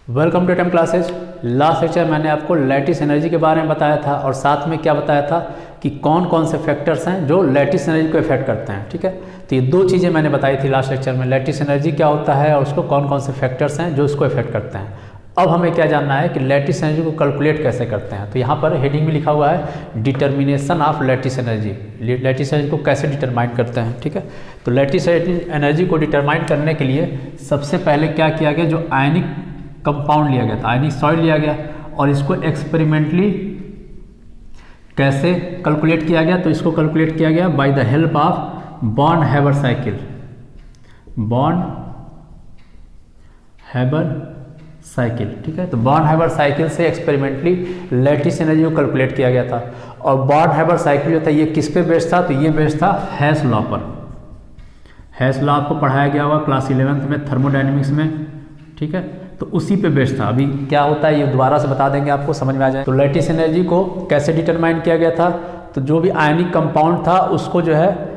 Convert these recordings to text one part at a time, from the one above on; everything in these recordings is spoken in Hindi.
Welcome to atom classes. Last lecture मैंने आपको लैटिस एनर्जी के बारे में बताया था और साथ में क्या बताया था कि कौन कौन से फैक्टर्स हैं जो लैटिस एनर्जी को इफेक्ट करते हैं। ठीक है, तो ये दो चीज़ें मैंने बताई थी लास्ट लेक्चर में, लैटिस एनर्जी क्या होता है और उसको कौन कौन से फैक्टर्स हैं जो उसको इफेक्ट करते हैं। अब हमें क्या जानना है कि लैटिस एनर्जी को कैलकुलेट कैसे करते हैं। तो यहाँ पर हेडिंग में लिखा हुआ है determination of lattice energy. Lattice energy को कैसे डिटरमाइन करते हैं। ठीक है, तो लैटिस एनर्जी को डिटरमाइन करने के लिए सबसे पहले क्या किया गया, जो आयनिक कंपाउंड लिया गया था, आयनिक सॉइल लिया गया और इसको एक्सपेरिमेंटली कैसे कैलकुलेट किया गया। तो इसको कैलकुलेट किया गया by the help of born Haber cycle. Born Haber cycle, ठीक है, तो बॉर्न हैबर साइकिल से एक्सपेरिमेंटली लैटिस एनर्जी को कैलकुलेट किया गया था। और बॉर्न हैबर साइकिल जो था ये किस पे बेस्ड था, तो ये बेस्ड था हेस लॉ पर। हेस लॉ आपको पढ़ाया गया होगा क्लास 11th में थर्मोडायनेमिक्स में। ठीक है, तो उसी पे बेस्ड था। अभी क्या होता है ये दोबारा से बता देंगे, आपको समझ में आ जाए। तो लैटिस एनर्जी को कैसे डिटरमाइन किया गया था, तो जो भी आयनिक कंपाउंड था उसको जो है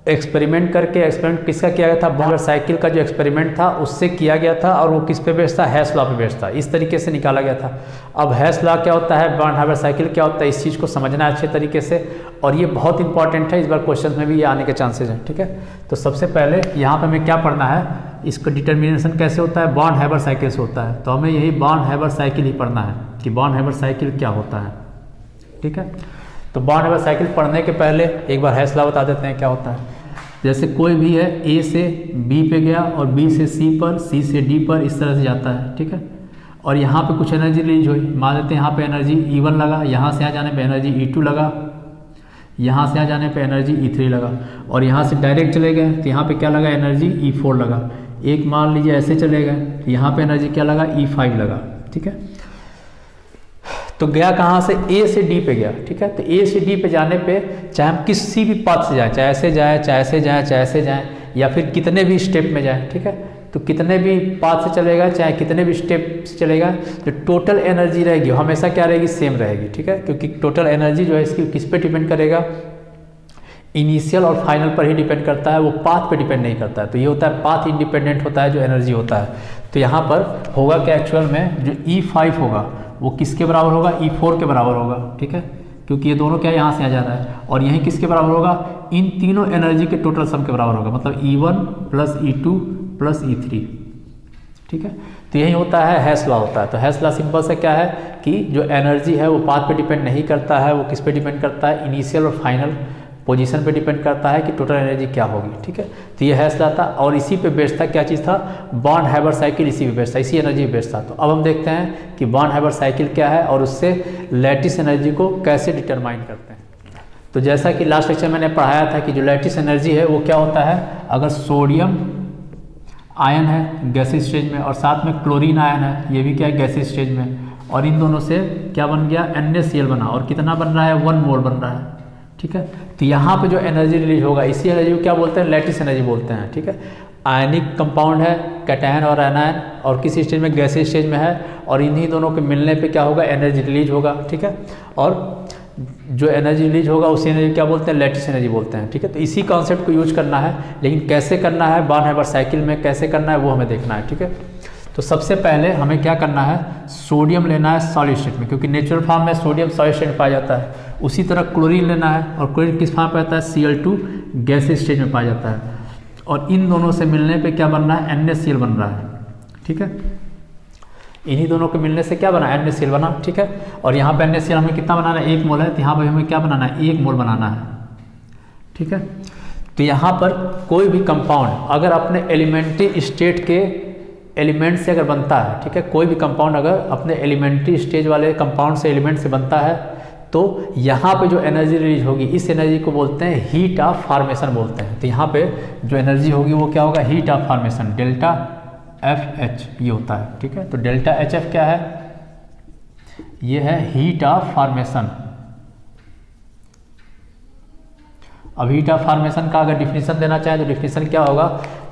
एक्सपेरिमेंट करके, एक्सपेरिमेंट किसका किया गया था, बॉर्न साइकिल का जो एक्सपेरिमेंट था उससे किया गया था और वो किस पे बेस्ड था, हेस लॉ पे बेस्ड था। इस तरीके से निकाला गया था। अब हेस लॉ क्या होता है, बॉर्न हैबर साइकिल क्या होता है, इस चीज़ को समझना है अच्छे तरीके से और ये बहुत इंपॉर्टेंट है, इस बार क्वेश्चन में भी ये आने के चांसेज हैं। ठीक है, तो सबसे पहले यहाँ पर हमें क्या पढ़ना है, इसका डिटर्मिनेशन कैसे होता है, बॉर्न हैबर साइकिल से होता है। तो हमें यही बॉर्न हैबर साइकिल ही पढ़ना है कि बॉर्न हैबर साइकिल क्या होता है। ठीक है, तो बॉर्न हैबर साइकिल पढ़ने के पहले एक बार हेस लॉ बता देते हैं क्या होता है। जैसे कोई भी है ए से बी पे गया और बी से सी पर, सी से डी पर, इस तरह से जाता है। ठीक है, और यहाँ पे कुछ एनर्जी रिलीज हुई, मान लेते हैं यहाँ पे एनर्जी E1 लगा, यहाँ से आ जाने पे एनर्जी E2 लगा, यहाँ से आ जाने पे एनर्जी E3 लगा और यहाँ से डायरेक्ट चले गए तो यहाँ पे क्या लगा, एनर्जी E4 लगा। एक मान लीजिए ऐसे चले गए तो यहाँ पे एनर्जी क्या लगा, E5 लगा। ठीक है, तो गया कहाँ से, ए से डी पे गया। ठीक है, तो ए से डी पे जाने पे चाहे हम किसी भी पाथ से जाएं, चाहे ऐसे जाएं, चाहे ऐसे जाएं, चाहे ऐसे जाएं, या फिर कितने भी स्टेप में जाएं। ठीक है, तो कितने भी पाथ से चलेगा, चाहे कितने भी स्टेप से चलेगा, जो टोटल एनर्जी रहेगी वो हमेशा क्या रहेगी, सेम रहेगी। ठीक है, क्योंकि टोटल एनर्जी जो है इसकी किस पे डिपेंड करेगा, इनिशियल और फाइनल पर ही डिपेंड करता है, वो पाथ पे डिपेंड नहीं करता है। तो ये होता है पाथ इंडिपेंडेंट होता है जो एनर्जी होता है। तो यहाँ पर होगा क्या, एक्चुअल में जो E5 होगा वो किसके बराबर होगा, E4 के बराबर होगा। ठीक है, क्योंकि ये दोनों क्या यहाँ से आ जा रहा है और यही किसके बराबर होगा, इन तीनों एनर्जी के टोटल सम के बराबर होगा, मतलब E1 plus E2 plus E3। ठीक है, तो यही होता है हेस लॉ होता है। तो हेस लॉ सिंपल से क्या है कि जो एनर्जी है वो पाथ पे डिपेंड नहीं करता है, वो किस पे डिपेंड करता है, इनिशियल और फाइनल पोजीशन पे डिपेंड करता है कि टोटल एनर्जी क्या होगी। ठीक है, तो ये हेस लॉ था और इसी पे बेस्ड था, क्या चीज़ था, बॉर्न हैबर साइकिल इसी पे बेस्ड था, इसी एनर्जी पे बेस्ड था। तो अब हम देखते हैं कि बॉर्न हैबर साइकिल क्या है और उससे लैटिस एनर्जी को कैसे डिटरमाइन करते हैं। तो जैसा कि लास्ट लेक्चर मैंने पढ़ाया था कि जो लैटिस एनर्जी है वो क्या होता है, अगर सोडियम आयन है गैसीय स्टेज में और साथ में क्लोरीन आयन है, ये भी क्या है गैसीय स्टेज में, और इन दोनों से क्या बन गया, NaCl बना और कितना बन रहा है, 1 मोल बन रहा है। ठीक है, तो यहाँ पे जो एनर्जी रिलीज होगा इसी एनर्जी को क्या बोलते हैं, लैटिस एनर्जी बोलते हैं। ठीक है, आयनिक कंपाउंड है, कैटायन और एनायन, और किसी स्टेज में, गैसीय स्टेज में है, और इन्हीं दोनों के मिलने पे क्या होगा, एनर्जी रिलीज होगा। ठीक है, और जो एनर्जी रिलीज होगा उसी एनर्जी क्या बोलते हैं, लैटिस एनर्जी बोलते हैं। ठीक है, तो इसी कॉन्सेप्ट को यूज करना है, लेकिन कैसे करना है, बॉर्न हैबर साइकिल में कैसे करना है वो हमें देखना है। ठीक है, तो सबसे पहले हमें क्या करना है, सोडियम लेना है सॉलिड स्टेट में, क्योंकि नेचुरल फॉर्म में सोडियम सॉलिड स्टेट में पाया जाता है। उसी तरह क्लोरीन लेना है और क्लोरीन किस फॉर्म पे आता है, Cl2 गैसीय स्टेज में पाया जाता है। और इन दोनों से मिलने पे क्या बन रहा है, NaCl बन रहा है। ठीक है, इन्हीं दोनों के मिलने से क्या बना, NaCl बना। ठीक है, और यहाँ पे NaCl हमें कितना बनाना है, 1 मोल है, तो यहाँ पर हमें क्या बनाना है, 1 मोल बनाना है। ठीक है, तो यहाँ पर कोई भी कंपाउंड अगर अपने एलिमेंट्री स्टेट के एलिमेंट से अगर बनता है, ठीक है, कोई भी कंपाउंड अगर अपने एलिमेंट्री स्टेज वाले कंपाउंड से, एलिमेंट से बनता है, तो यहाँ पे जो एनर्जी रिलीज होगी इस एनर्जी को बोलते हैं हीट ऑफ फॉर्मेशन बोलते हैं। तो यहाँ पे जो एनर्जी होगी वो क्या होगा, heat of formation, delta FH ये होता है। ठीक है, तो डेल्टा HF क्या है, ये है हीट ऑफ फॉर्मेशन। अब हीट ऑफ फॉर्मेशन का अगर डिफिनीशन देना चाहे तो डिफिनीशन क्या होगा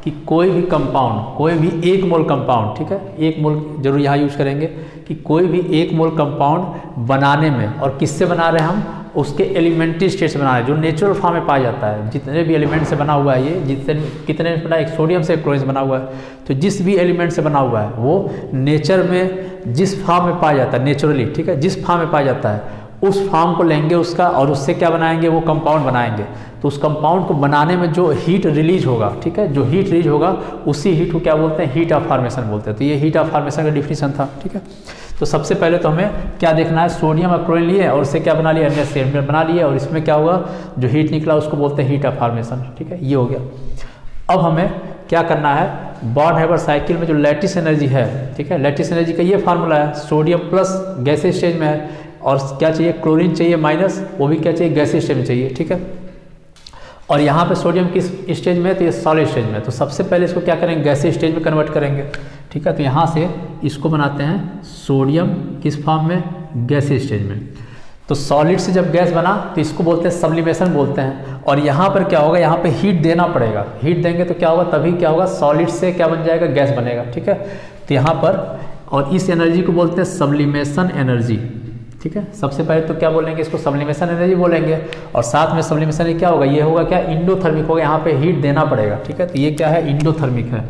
कि कोई भी कंपाउंड, कोई भी 1 मोल कंपाउंड, ठीक है, 1 मोल जरूर यहाँ यूज करेंगे कि कोई भी 1 मोल कंपाउंड बनाने में, और किससे बना रहे हैं हम, उसके एलिमेंट्री स्टेट से बना है, जो नेचुरल फॉर्म में पाया जाता है। जितने भी एलिमेंट से बना हुआ है ये, जितने कितने बना, एक सोडियम से एक क्लोरीन से बना हुआ है, तो जिस भी एलिमेंट से बना हुआ है वो नेचर में जिस फॉर्म में पाया जाता है, नेचुरली, ठीक है, जिस फॉर्म में पाया जाता है उस फॉर्म को लेंगे उसका, और उससे क्या बनाएंगे, वो कंपाउंड बनाएंगे। तो उस कंपाउंड को बनाने में जो हीट रिलीज होगा, ठीक है, जो हीट रिलीज होगा उसी हीट को क्या बोलते हैं, हीट ऑफ फॉर्मेशन बोलते हैं। तो ये हीट ऑफ फॉर्मेशन का डिफिनीशन था, ठीक है। तो सबसे पहले तो हमें क्या देखना है, सोडियम और क्लोरीन लिए और उससे क्या बना लिया, NaCl बना लिया, और इसमें क्या हुआ, जो हीट निकला उसको बोलते हैं हीट ऑफ फॉर्मेशन, ठीक है, ये हो गया। अब हमें क्या करना है, बॉन्ड हाइबर साइकिल में जो लैटिस एनर्जी है, ठीक है, लैटिस एनर्जी का ये फार्मूला है, सोडियम प्लस गैसीय स्टेज में है, और क्या चाहिए, क्लोरीन चाहिए माइनस, वो भी क्या चाहिए, गैसीय स्टेज में चाहिए, ठीक है। और यहाँ पे सोडियम किस स्टेज में है, तो ये सॉलिड स्टेज में है। तो सबसे पहले इसको क्या करेंगे, गैसीय स्टेज में कन्वर्ट करेंगे, ठीक है। तो यहाँ से इसको बनाते हैं सोडियम किस फॉर्म में, गैसीय स्टेज में। तो सॉलिड से जब गैस बना तो इसको बोलते हैं सब्लिमेशन बोलते हैं। और यहाँ पर क्या होगा, यहाँ पे हीट देना पड़ेगा, हीट देंगे तो क्या होगा, तभी क्या होगा, सॉलिड से क्या बन जाएगा, गैस बनेगा, ठीक है। तो यहाँ पर, और इस एनर्जी को बोलते हैं सब्लिमेशन एनर्जी, ठीक है। सबसे पहले तो क्या बोलेंगे, इसको सब्लिमेशन एनर्जी बोलेंगे, और साथ में सब्लिमेशन क्या होगा, ये होगा क्या, इंडोथर्मिक होगा, यहाँ पे हीट देना पड़ेगा, ठीक है। तो ये क्या है, इंडोथर्मिक है,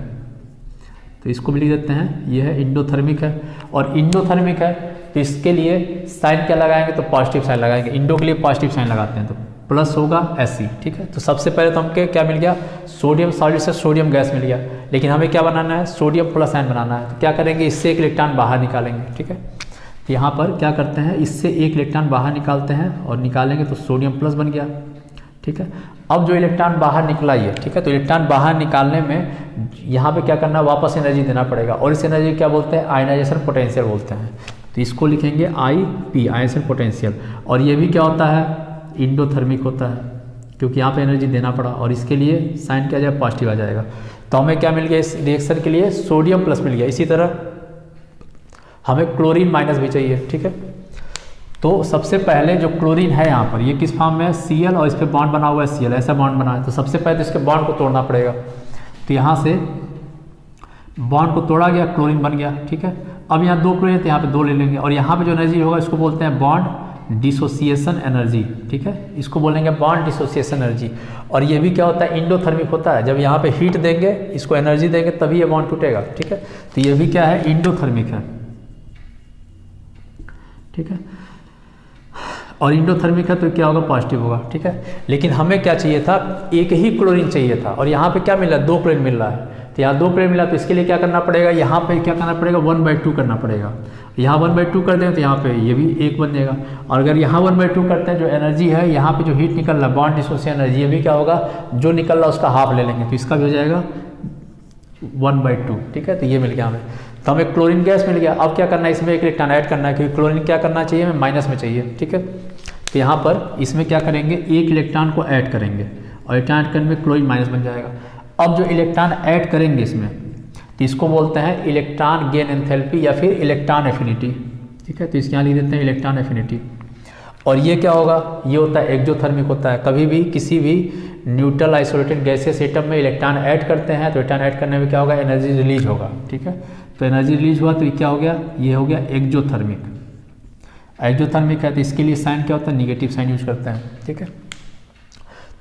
तो इसको भी लिख देते हैं, ये है इंडोथर्मिक है। और इंडोथर्मिक है तो इसके लिए साइन क्या लगाएंगे, तो पॉजिटिव साइन लगाएंगे, इंडो के लिए पॉजिटिव साइन लगाते हैं, तो प्लस होगा Fe, ठीक है। तो सबसे पहले तो हमको क्या मिल गया, सोडियम सॉलिड से सोडियम गैस मिल गया, लेकिन हमें क्या बनाना है, सोडियम प्लस आयन बनाना है। तो क्या करेंगे, इससे एक इलेक्ट्रॉन बाहर निकालेंगे, ठीक है। तो यहाँ पर क्या करते हैं, इससे एक इलेक्ट्रॉन बाहर निकालते हैं, और निकालेंगे तो सोडियम प्लस बन गया, ठीक है। अब जो इलेक्ट्रॉन बाहर निकला ये, ठीक है, तो इलेक्ट्रॉन बाहर निकालने में यहाँ पे क्या करना है, वापस एनर्जी देना पड़ेगा, और इस एनर्जी क्या बोलते हैं, आयनाइजेशन पोटेंशियल बोलते हैं। तो इसको लिखेंगे IP, आयनाइजेशन पोटेंशियल। और ये भी क्या होता है, इंडोथर्मिक होता है, क्योंकि यहाँ पे एनर्जी देना पड़ा, और इसके लिए साइन क्या आ जाएगा, पॉजिटिव आ जाएगा। तो हमें क्या मिल गया, इस रिएक्शन के लिए सोडियम प्लस मिल गया। इसी तरह हमें क्लोरीन माइनस भी चाहिए, ठीक है। तो सबसे पहले जो क्लोरीन है यहाँ पर, ये किस फॉर्म में है, Cl, और इस पर बॉन्ड बना हुआ है Cl, ऐसा बॉन्ड बना है। तो सबसे पहले तो इसके बॉन्ड को तोड़ना पड़ेगा। तो यहाँ से बॉन्ड को तोड़ा गया, क्लोरीन बन गया, ठीक है। अब यहाँ 2 क्लोरीन है तो यहाँ पे 2 ले लेंगे, और यहाँ पे जो एनर्जी होगा इसको बोलते हैं बॉन्ड डिसोसिएशन एनर्जी, ठीक है, इसको बोलेंगे बॉन्ड डिसोसिएशन एनर्जी। और ये भी क्या होता है, इंडोथर्मिक होता है, जब यहाँ पे हीट देंगे, इसको एनर्जी देंगे तभी ये बॉन्ड टूटेगा, ठीक है। तो ये भी क्या है, इंडोथर्मिक है, ठीक है। और इंडोथर्मिक है तो क्या होगा, पॉजिटिव होगा, ठीक है। लेकिन हमें क्या चाहिए था, एक ही क्लोरीन चाहिए था, और यहाँ पे क्या मिल रहा है, 2 क्लोरीन मिल रहा है। तो यहाँ 2 क्लोरीन मिला, तो इसके लिए क्या करना पड़ेगा, यहाँ पे क्या करना पड़ेगा, 1/2 करना पड़ेगा। यहाँ 1/2 कर दें तो यहाँ पे ये भी 1 बन जाएगा। और अगर यहाँ 1/2 करते हैं, जो एनर्जी है यहाँ पे जो हीट निकल रहा है, बॉन्ड डिसोसिएशन एनर्जी, ये भी क्या होगा, जो निकल रहा है उसका हाफ ले लेंगे, तो इसका भी हो जाएगा 1/2, ठीक है। तो ये मिल गया हमें। तो हमें क्लोरीन गैस मिल गया। अब क्या करना है, इसमें एक इलेक्ट्रॉन ऐड करना है, क्योंकि क्लोरीन क्या करना चाहिए, हमें माइनस में चाहिए, ठीक है। तो यहाँ पर इसमें क्या करेंगे, एक इलेक्ट्रॉन को ऐड करेंगे, और इलेक्ट्रॉन ऐड करने में क्लोरीन माइनस बन जाएगा। अब जो इलेक्ट्रॉन ऐड करेंगे इसमें, तो इसको बोलते हैं इलेक्ट्रॉन गेन एंथैल्पी या फिर इलेक्ट्रॉन एफिनिटी, ठीक है। तो इसके यहाँ लिख देते हैं इलेक्ट्रॉन एफिनिटी। और ये क्या होगा, ये होता है एक्सोथर्मिक होता है। कभी भी किसी भी न्यूट्रल आइसोलेटेड गैसियस एटम में इलेक्ट्रॉन ऐड करते हैं, तो इलेक्ट्रॉन ऐड करने में क्या होगा, एनर्जी रिलीज होगा, ठीक है। तो एनर्जी रिलीज हुआ तो ये क्या हो गया, ये हो गया एक्सोथर्मिक। एक्सोथर्मिक है तो इसके लिए साइन क्या होता है, निगेटिव साइन यूज करते हैं, ठीक है।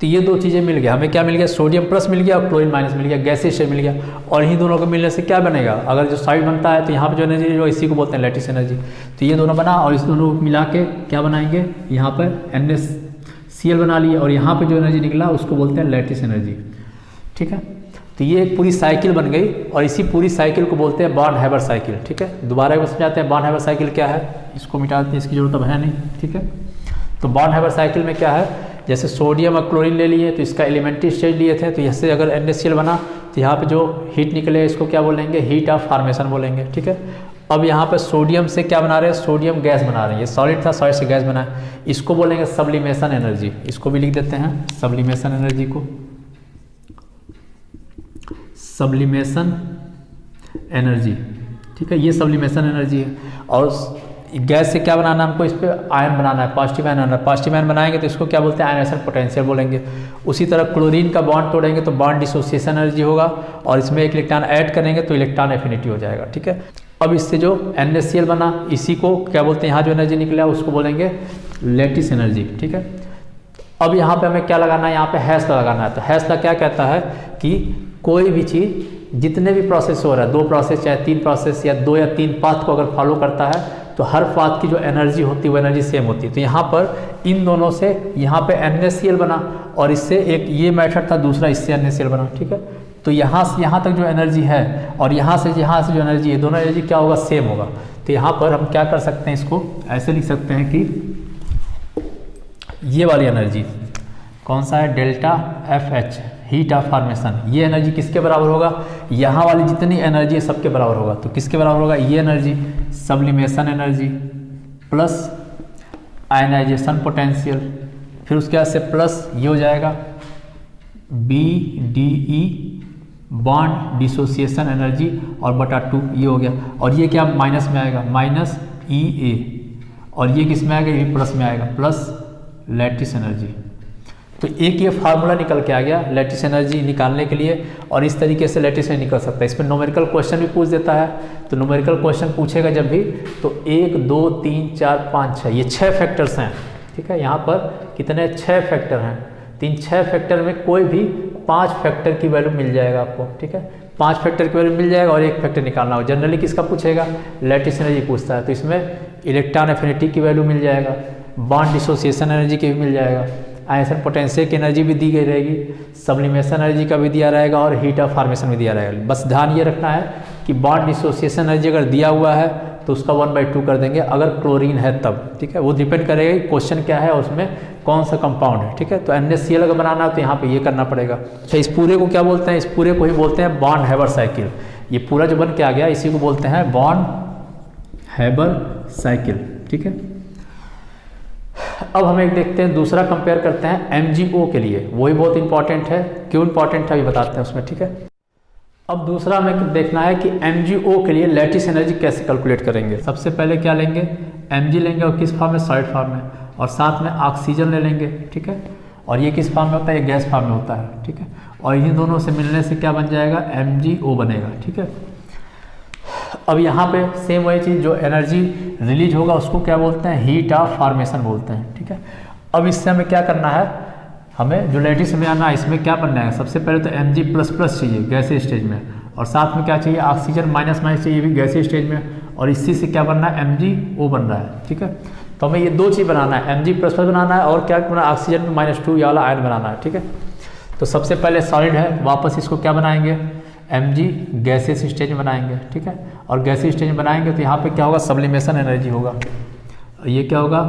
तो ये 2 चीज़ें मिल गया हमें, क्या मिल गया, सोडियम प्लस मिल गया और क्लोरीन माइनस मिल गया, गैसीय स्टेट मिल गया। और इन्हीं दोनों को मिलने से क्या बनेगा, अगर जो साइड बनता है तो यहाँ पे जो एनर्जी जो इसी को बोलते हैं लैटिस एनर्जी। तो ये दोनों बना, और इस दोनों को मिला के क्या बनाएंगे, यहाँ पर NaCl बना लिए, और यहाँ पर जो एनर्जी निकला उसको बोलते हैं लैटिस एनर्जी, ठीक है। तो ये एक पूरी साइकिल बन गई, और इसी पूरी साइकिल को बोलते हैं बॉन्ड हाइबर साइकिल, ठीक है। दोबारा एक बार समझाते हैं बॉन्ड हाइबर साइकिल क्या है, इसको मिटा देते हैं, इसकी जरूरत अब है नहीं, ठीक है। तो बॉन्ड हाइबर साइकिल में क्या है, जैसे सोडियम और क्लोरीन ले लिए, तो इसका एलिमेंट्री स्टेज लिए थे, तो इससे अगर NaCl बना तो यहाँ पे जो हीट निकले इसको क्या बोलेंगे, हीट ऑफ फॉर्मेशन बोलेंगे, ठीक है। अब यहाँ पे सोडियम से क्या बना रहे हैं, सोडियम गैस बना रहे हैं, ये सॉलिड था, सॉलिड से गैस बना है, इसको बोलेंगे सब्लिमेशन एनर्जी। इसको भी लिख देते हैं सब्लिमेशन एनर्जी को, सब्लिमेशन एनर्जी, ठीक है। ये सब्लिमेशन एनर्जी है। और गैस से क्या बनाना है हमको, इस पर आयन बनाना है, पॉजिटिव आयन बनाना है। पॉजिटिव आयन बनाएंगे तो इसको क्या बोलते हैं, आयनाइजेशन पोटेंशियल बोलेंगे। उसी तरह क्लोरीन का बॉन्ड तोड़ेंगे तो बॉन्ड डिसोसिएशन एनर्जी होगा, और इसमें एक इलेक्ट्रॉन ऐड करेंगे तो इलेक्ट्रॉन एफिनिटी हो जाएगा, ठीक है। अब इससे जो NaCl बना, इसी को क्या बोलते हैं, यहाँ जो एनर्जी निकला उसको बोलेंगे लेटिस एनर्जी, ठीक है। अब यहाँ पे हमें क्या लगाना है, यहाँ पे हैश लगाना है। तो हैश क्या कहता है कि कोई भी चीज़ जितने भी प्रोसेस हो रहा है, 2 प्रोसेस चाहे 3 प्रोसेस या 2 या 3 पाथ को अगर फॉलो करता है तो हर पाथ की जो एनर्जी होती है वो एनर्जी सेम होती है। तो यहाँ पर इन दोनों से यहाँ पे NaCl बना और इससे एक ये मेथड था, दूसरा इससे NaCl बना, ठीक है। तो यहाँ से यहाँ तक जो एनर्जी है और यहाँ से जो एनर्जी है, दोनों एनर्जी क्या होगा, सेम होगा। तो यहाँ पर हम क्या कर सकते हैं, इसको ऐसे लिख सकते हैं कि ये वाली एनर्जी कौन सा है, delta FH, heat of formation, ये एनर्जी किसके बराबर होगा, यहाँ वाली जितनी एनर्जी है सबके बराबर होगा। तो किसके बराबर होगा, ये energy sublimation energy plus ionisation potential, फिर उसके बाद से प्लस ये हो जाएगा BDE बॉन्ड डिसोसिएशन एनर्जी और बटा 2 ये हो गया। और ये क्या माइनस में आएगा, माइनस EA, और ये किस में आएगा, ये प्लस में आएगा, प्लस लैटिस एनर्जी। तो एक ये फार्मूला निकल के आ गया लैटिस एनर्जी निकालने के लिए, और इस तरीके से लैटिस एनर्जी निकल सकता है। इसमें न्यूमेरिकल क्वेश्चन भी पूछ देता है। तो न्यूमेरिकल क्वेश्चन पूछेगा जब भी, तो 1 2 3 4 5 6 ये 6 फैक्टर्स हैं, ठीक है। यहाँ पर कितने 6 फैक्टर हैं, 6 फैक्टर में कोई भी 5 फैक्टर की वैल्यू मिल जाएगा आपको, ठीक है। 5 फैक्टर की वैल्यू मिल जाएगा और 1 फैक्टर निकालना हो। जनरली किसका पूछेगा, लैटिस एनर्जी पूछता है। तो इसमें इलेक्ट्रॉन एफिनिटी की वैल्यू मिल जाएगा, बॉन्ड डिसोसिएशन एनर्जी की भी मिल जाएगा, आयसन पोटेंशियल की एनर्जी भी दी गई रहेगी, सब्लिमेशन एनर्जी का भी दिया रहेगा और हीट ऑफ फॉर्मेशन भी दिया रहेगा। बस ध्यान ये रखना है कि बॉन्ड डिसोसिएशन एनर्जी अगर दिया हुआ है तो उसका 1/2 कर देंगे, अगर क्लोरीन है तब, ठीक है। वो डिपेंड करेगा कि क्वेश्चन क्या है और उसमें कौन सा कंपाउंड है, ठीक है। तो NaCl अगर बनाना है तो यहाँ पे ये करना पड़ेगा। अच्छा, इस पूरे को क्या बोलते हैं, इस पूरे को ही बोलते हैं बॉन्ड हैबर साइकिल। ये पूरा जो बन के आ गया इसी को बोलते हैं बॉन्ड हैबर साइकिल, ठीक है। अब हम एक देखते हैं दूसरा, कंपेयर करते हैं MgO के लिए, वही बहुत इंपॉर्टेंट है। क्यों इंपॉर्टेंट है अभी बताते हैं उसमें, ठीक है। अब दूसरा हमें देखना है कि MgO के लिए लैटिस एनर्जी कैसे कैलकुलेट करेंगे। सबसे पहले क्या लेंगे, Mg लेंगे, और किस फॉर्म में, सॉलिड फॉर्म में, और साथ में ऑक्सीजन ले लेंगे, ठीक है। और ये किस फॉर्म में होता है, ये गैस फॉर्म में होता है, ठीक है। और इन दोनों से मिलने से क्या बन जाएगा, MgO बनेगा, ठीक है। अब यहाँ पे सेम वही चीज़, जो एनर्जी रिलीज होगा उसको क्या बोलते हैं, हीट ऑफ फॉर्मेशन बोलते हैं, ठीक है। अब इससे हमें क्या करना है, हमें जो लैटिस में आना है इसमें क्या बनना है, सबसे पहले तो Mg++ चाहिए गैसीय स्टेज में, और साथ में क्या चाहिए, ऑक्सीजन -- चाहिए भी गैसीय स्टेज में, और इसी से क्या बनना है, MgO बन रहा है, ठीक है। तो हमें ये 2 चीज़ बनाना है, Mg++ बनाना है और क्या बनाना है, ऑक्सीजन में -2 ये वाला आयन बनाना है, ठीक है। तो सबसे पहले सॉलिड है, वापस इसको क्या बनाएंगे, Mg गैसीय स्टेज में बनाएंगे, ठीक है। और गैसीय स्टेज में बनाएंगे तो यहाँ पे क्या होगा, सब्लिमेशन एनर्जी होगा, ये क्या होगा,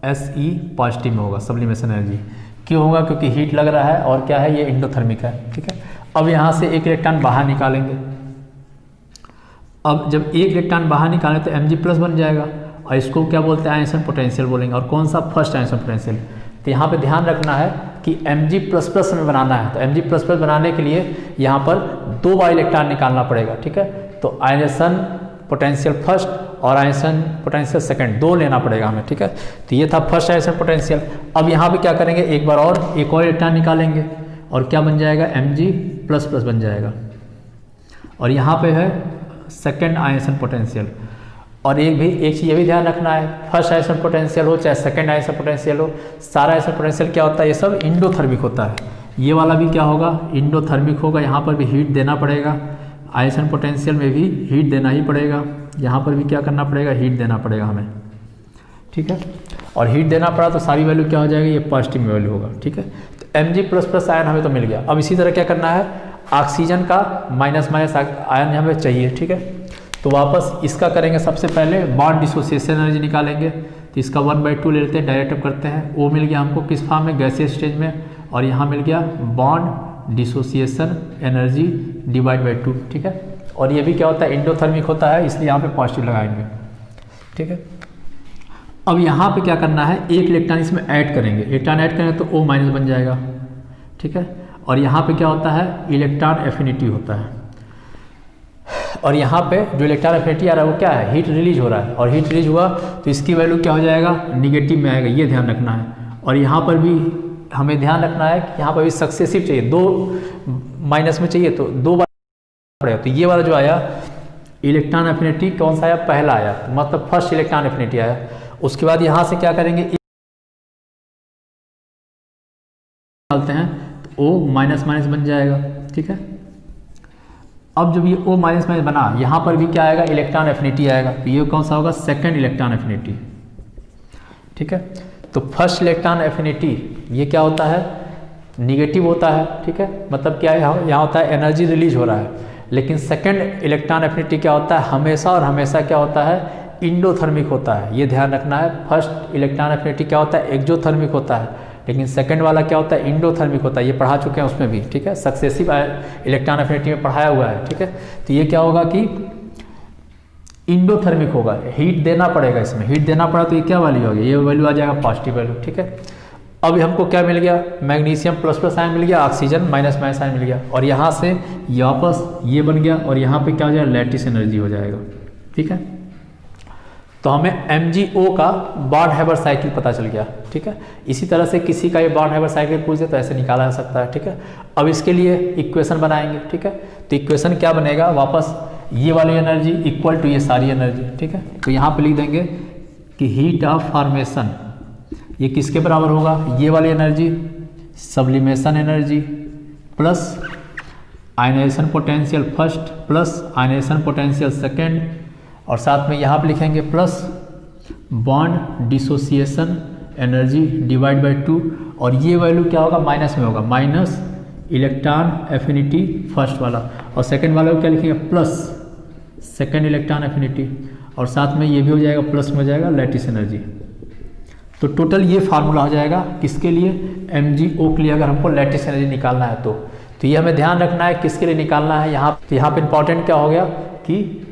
Se पॉजिटिव में होगा सब्लिमेशन एनर्जी। क्यों होगा, क्योंकि हीट लग रहा है और क्या है, ये इंडोथर्मिक है, ठीक है। अब यहाँ से 1 इलेक्ट्रॉन बाहर निकालेंगे। अब जब 1 इलेक्ट्रॉन बाहर निकालें तो Mg+ बन जाएगा, और इसको क्या बोलते हैं, आयसन पोटेंशियल बोलेंगे। और कौन सा, फर्स्ट आयसन पोटेंशियल। तो यहाँ पे ध्यान रखना है कि Mg++ में बनाना है, तो Mg++ बनाने के लिए यहाँ पर 2 बार इलेक्ट्रॉन निकालना पड़ेगा, ठीक है। तो आयसन पोटेंशियल फर्स्ट और आयसन पोटेंशियल सेकंड, 2 लेना पड़ेगा हमें, ठीक है। तो ये था फर्स्ट आयसन पोटेंशियल। अब यहाँ पे क्या करेंगे, एक बार और एक और इलेक्ट्रॉन निकालेंगे और क्या बन जाएगा, Mg++ बन जाएगा। और यहाँ पे है सेकंड आयसन पोटेंशियल। और एक चीज़ ये भी ध्यान रखना है, फर्स्ट आयसन पोटेंशियल हो चाहे सेकंड आयसन पोटेंशियल हो, सारा आयसन पोटेंशियल क्या होता है, ये सब इंडोथर्मिक होता है। ये वाला भी क्या होगा, इंडोथर्मिक होगा। यहाँ पर भी हीट देना पड़ेगा, आयसन पोटेंशियल में भी हीट देना ही पड़ेगा, यहाँ पर भी क्या करना पड़ेगा, हीट देना पड़ेगा हमें, ठीक है। और हीट देना पड़ा तो सारी वैल्यू क्या हो जाएगी, ये पॉजिटिव में वैल्यू होगा, ठीक है। तो Mg++ आयन हमें तो मिल गया। अब इसी तरह क्या करना है, ऑक्सीजन का माइनस आयन हमें चाहिए, ठीक है। तो वापस इसका करेंगे, सबसे पहले बॉन्ड डिसोसिएशन एनर्जी निकालेंगे। तो इसका 1/2 ले लेते हैं, डायरेक्ट अप करते हैं। वो मिल गया हमको किस फॉर्म में, गैसीय स्टेज में, और यहाँ मिल गया बॉन्ड डिसोसिएशन एनर्जी /2, ठीक है। और ये भी क्या होता है, इंडोथर्मिक होता है, इसलिए यहाँ पे पॉजिटिव लगाएंगे, ठीक है। अब यहाँ पे क्या करना है, 1 इलेक्ट्रॉन इसमें ऐड करेंगे, इलेक्ट्रॉन ऐड करेंगे तो O- बन जाएगा, ठीक है। और यहाँ पे क्या होता है, इलेक्ट्रॉन एफिनिटी होता है। और यहाँ पे जो इलेक्ट्रॉन एफिनिटी आ रहा है वो क्या है, हीट रिलीज हो रहा है, और हीट रिलीज हुआ तो इसकी वैल्यू क्या हो जाएगा, निगेटिव में आएगा, ये ध्यान रखना है। और यहाँ पर भी हमें ध्यान रखना है कि यहाँ पर भी सक्सेसिव चाहिए, 2 माइनस में चाहिए तो 2 बार पड़ेगा। तो ये वाला जो आया इलेक्ट्रॉन एफिनिटी कौन सा आया, पहला आया, मतलब फर्स्ट इलेक्ट्रॉन एफिनिटी आया। उसके बाद यहाँ से क्या करेंगे, डालते हैं तो O माइनस माइनस बन जाएगा, ठीक है। अब जब ये O माइनस माइनस बना, यहाँ पर भी क्या आएगा, इलेक्ट्रॉन एफिनिटी आएगा, तो ये कौन सा होगा, सेकेंड इलेक्ट्रॉन एफिनिटी, ठीक है। तो फर्स्ट इलेक्ट्रॉन एफिनिटी ये क्या होता है, निगेटिव होता है, ठीक है, मतलब क्या है, यहाँ होता है एनर्जी रिलीज हो रहा है। लेकिन सेकेंड इलेक्ट्रॉन एफिनिटी क्या होता है, हमेशा और हमेशा क्या होता है, इंडोथर्मिक होता है, ये ध्यान रखना है। फर्स्ट इलेक्ट्रॉन एफिनिटी क्या होता है, एक्सोथर्मिक होता है, लेकिन सेकंड वाला क्या होता है, इंडोथर्मिक होता है, ये पढ़ा चुके हैं उसमें भी, ठीक है, सक्सेसिव इलेक्ट्रॉन एफिनिटी में पढ़ाया हुआ है, ठीक है। तो ये क्या होगा कि इंडोथर्मिक होगा, हीट देना पड़ेगा, इसमें हीट देना पड़ा तो ये क्या वैल्यू होगी, ये वैल्यू आ जाएगा पॉजिटिव वैल्यू, ठीक है। अब हमको क्या मिल गया, मैग्नीशियम प्लस प्लस आयन मिल गया, ऑक्सीजन माइनस माइनस आयन मिल गया, और यहाँ से ये वापस ये बन गया, और यहाँ पे क्या हो जाएगा, लैटिस एनर्जी हो जाएगा, ठीक है। तो हमें MgO का बॉर्न हैबर साइकिल पता चल गया, ठीक है। इसी तरह से किसी का ये बॉर्न हैबर साइकिल पूछ दे तो ऐसे निकाला जा सकता है, ठीक है। अब इसके लिए इक्वेशन बनाएंगे, ठीक है। तो इक्वेशन क्या बनेगा, वापस ये वाली एनर्जी इक्वल टू ये सारी एनर्जी, ठीक है। तो यहाँ पे लिख देंगे कि हीट ऑफ फॉर्मेशन ये किसके बराबर होगा, ये वाली energy sublimation energy plus ionisation potential first plus ionisation potential second, और साथ में यहाँ पे लिखेंगे plus bond dissociation energy divide by 2, और ये वैल्यू क्या होगा, माइनस में होगा, माइनस इलेक्ट्रॉन एफिनिटी फर्स्ट वाला, और सेकंड वाला को क्या लिखेंगे, प्लस सेकंड इलेक्ट्रॉन एफिनिटी, और साथ में ये भी हो जाएगा, प्लस में हो जाएगा लैटिस एनर्जी। तो टोटल ये फार्मूला हो जाएगा किसके लिए, MgO के लिए, अगर हमको लैटिस एनर्जी निकालना है तो ये हमें ध्यान रखना है किसके लिए निकालना है। यहाँ पे इंपॉर्टेंट क्या हो गया कि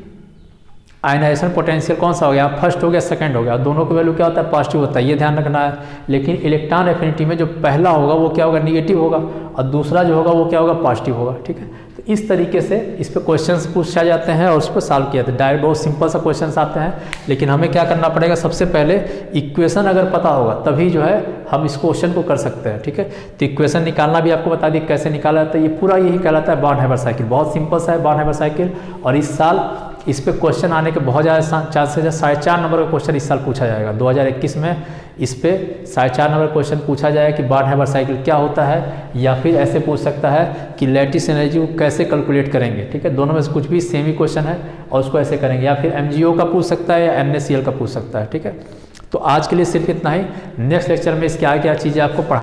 आयनाइजेशन पोटेंशियल कौन सा हो गया, फर्स्ट हो गया सेकंड हो गया, दोनों का वैल्यू क्या होता है, पॉजिटिव होता है, ये ध्यान रखना है। लेकिन इलेक्ट्रॉन एफिनिटी में जो पहला होगा वो क्या होगा, निगेटिव होगा, और दूसरा जो होगा वो क्या होगा, पॉजिटिव होगा, ठीक है। तो इस तरीके से इस पर क्वेश्चंस पूछा जाते हैं और उस पर सॉल्व किया जाता है। डायरेक्ट बहुत सिंपल सा क्वेश्चंस आते हैं, लेकिन हमें क्या करना पड़ेगा, सबसे पहले इक्वेशन अगर पता होगा तभी जो है हम इस क्वेश्चन को कर सकते हैं, ठीक है। तो इक्वेशन निकालना भी आपको बता दी कैसे निकाला जाता है, ये पूरा यही कहलाता है बॉर्न हैबर साइकिल, बहुत सिंपल सा है बॉर्न हैबर साइकिल। और इस साल इस पे क्वेश्चन आने के बहुत ज़्यादा चांसेस है, 4.5 नंबर का क्वेश्चन इस साल पूछा जाएगा 2021 में, इस पे 4.5 नंबर क्वेश्चन पूछा जाएगा कि बॉर्न हैबर साइकिल क्या होता है, या फिर ऐसे पूछ सकता है कि लैटिस एनर्जी को कैसे कैलकुलेट करेंगे, ठीक है। दोनों में से कुछ भी सेम ही क्वेश्चन है और उसको ऐसे करेंगे, या फिर MgO का पूछ सकता है या NaCl का पूछ सकता है, ठीक है। तो आज के लिए सिर्फ इतना ही, नेक्स्ट लेक्चर में इसके आगे क्या चीज़ें आपको पढ़ा